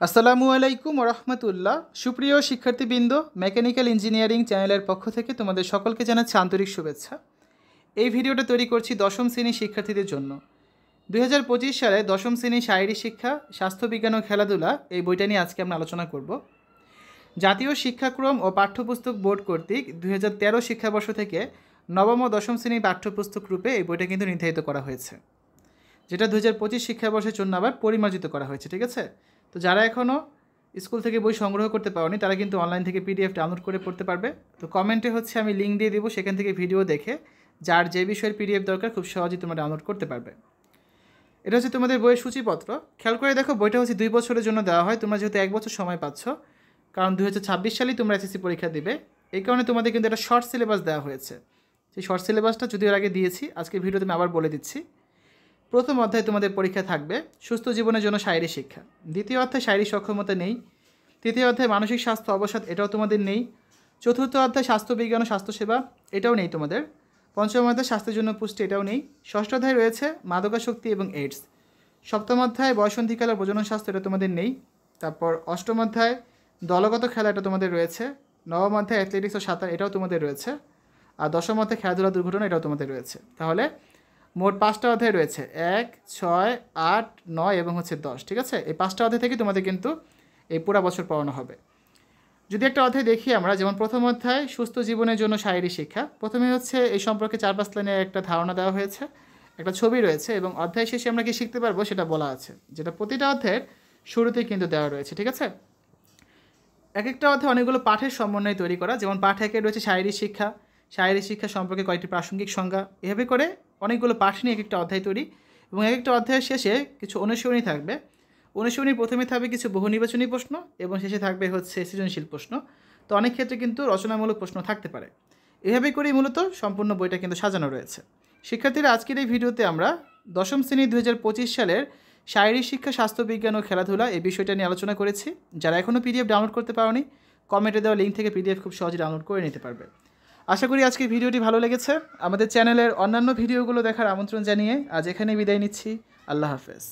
আসসালামু আলাইকুম ওরহমতুল্লাহ। সুপ্রিয় শিক্ষার্থীবৃন্দ, মেকানিক্যাল ইঞ্জিনিয়ারিং চ্যানেলের পক্ষ থেকে তোমাদের সকলকে জানাচ্ছি আন্তরিক শুভেচ্ছা। এই ভিডিওটা তৈরি করছি দশম শ্রেণীর শিক্ষার্থীদের জন্য। 2025 সালে দশম শ্রেণীর শারীরিক শিক্ষা, স্বাস্থ্যবিজ্ঞান ও খেলাধুলা এই বইটা নিয়ে আজকে আমরা আলোচনা করব। জাতীয় শিক্ষাক্রম ও পাঠ্যপুস্তক বোর্ড কর্তৃক 2013 শিক্ষাবর্ষ থেকে নবম ও দশম শ্রেণীর পাঠ্যপুস্তক রূপে এই বইটা কিন্তু নির্ধারিত করা হয়েছে, যেটা 2025 শিক্ষাবর্ষের জন্য আবার পরিমার্জিত করা হয়েছে। ঠিক আছে, তো যারা এখনও স্কুল থেকে বই সংগ্রহ করতে পারেনি তারা কিন্তু অনলাইন থেকে পিডিএফ ডাউনলোড করে পড়তে পারবে। তো কমেন্টে আমি লিঙ্ক দিয়ে দেবো, সেখান থেকে ভিডিও দেখে যার যে বিষয়ের পিডিএফ দরকার খুব সহজেই তোমরা ডাউনলোড করতে পারবে। এটা তোমাদের বইয়ের সূচিপত্র। খেয়াল করে দেখো, বইটা 2 বছরের জন্য দেওয়া হয়। তোমরা যেহেতু 1 বছর সময় পাচ্ছ, কারণ 2026 সালেই তোমরা এসএসসি পরীক্ষা দিবে, এই কারণে তোমাদের কিন্তু একটা শর্ট সিলেবাস দেওয়া হয়েছে। সেই শর্ট সিলেবাসটা যদিও আগে দিয়েছি, আজকে ভিডিওতে আমি আবার বলে দিচ্ছি। প্রথম অধ্যায়ে তোমাদের পরীক্ষা থাকবে সুস্থ জীবনের জন্য শারীরিক শিক্ষা। দ্বিতীয় অধ্যায়ে শারীরিক সক্ষমতা নেই। তৃতীয় অধ্যায়ে মানসিক স্বাস্থ্য অবসাদ, এটাও তোমাদের নেই। চতুর্থ অধ্যায় স্বাস্থ্যবিজ্ঞান ও স্বাস্থ্যসেবা, এটাও নেই তোমাদের। পঞ্চম অধ্যায় স্বাস্থ্যের জন্য পুষ্টি, এটাও নেই। ষষ্ঠ অধ্যায় রয়েছে মাদকাসক্তি এবং এইডস। সপ্তম অধ্যায় বয়সন্ধিকাল ও প্রজনন স্বাস্থ্য, এটা তোমাদের নেই। তারপর অষ্টম অধ্যায় দলগত খেলা, এটা তোমাদের রয়েছে। নবম অধ্যায় অ্যাথলেটিক্স ও সাঁতার, এটাও তোমাদের রয়েছে। আর দশম অধ্যায় খেলাধুলা দুর্ঘটনা, এটাও তোমাদের রয়েছে। তাহলে মোট 5টা অধ্যায় রয়েছে, 1, 6, 8, 9 এবং 10। ঠিক আছে, এই 5টা অধ্যায় থেকে তোমাদের কিন্তু এই পুরো বছর পড়ানো হবে। যদি একটা অধ্যায় দেখি আমরা, যেমন প্রথম অধ্যায় সুস্থ জীবনের জন্য শারীরিক শিক্ষা, প্রথমে এই সম্পর্কে 4-5 লাইনের একটা ধারণা দেওয়া হয়েছে, একটা ছবি রয়েছে এবং অধ্যায় শেষে আমরা কি শিখতে পারবো সেটা বলা আছে, যেটা প্রতিটা অধ্যায়ের শুরুতেই কিন্তু দেওয়া রয়েছে। ঠিক আছে, এক একটা অধ্যায় অনেকগুলো পাঠের সমন্বয়ে তৈরি করা। যেমন পাঠ 1-এ রয়েছে শারীরিক শিক্ষা, শারীরিক শিক্ষা সম্পর্কে কয়েকটি প্রাসঙ্গিক সংজ্ঞা, এভাবে করে অনেকগুলো পাঠ নিয়ে এক একটা অধ্যায় তৈরি। এবং এক একটা অধ্যায়ের শেষে কিছু অনুশীলনী থাকবে। অনুশীলনীর প্রথমে থাকবে কিছু বহু নির্বাচনী প্রশ্ন এবং শেষে থাকবে সৃজনশীল প্রশ্ন। তো অনেক ক্ষেত্রে কিন্তু রচনামূলক প্রশ্ন থাকতে পারে। এভাবে করেই মূলত সম্পূর্ণ বইটা কিন্তু সাজানো রয়েছে। শিক্ষার্থীরা, আজকের এই ভিডিওতে আমরা দশম শ্রেণী 2025 সালের শারীরিক শিক্ষা, স্বাস্থ্যবিজ্ঞান ও খেলাধুলা এই বিষয়টা নিয়ে আলোচনা করেছি। যারা এখনও পিডিএফ ডাউনলোড করতে পারোনি, কমেন্টে দেওয়া লিঙ্ক থেকে পিডিএফ খুব সহজে ডাউনলোড করে নিতে পারবে। আশা করি আজকের ভিডিওটি ভালো লেগেছে। আমাদের চ্যানেলের অন্যান্য ভিডিওগুলো দেখার আমন্ত্রণ জানিয়ে আজ এখানেই বিদায় নিচ্ছি। আল্লাহ হাফেজ।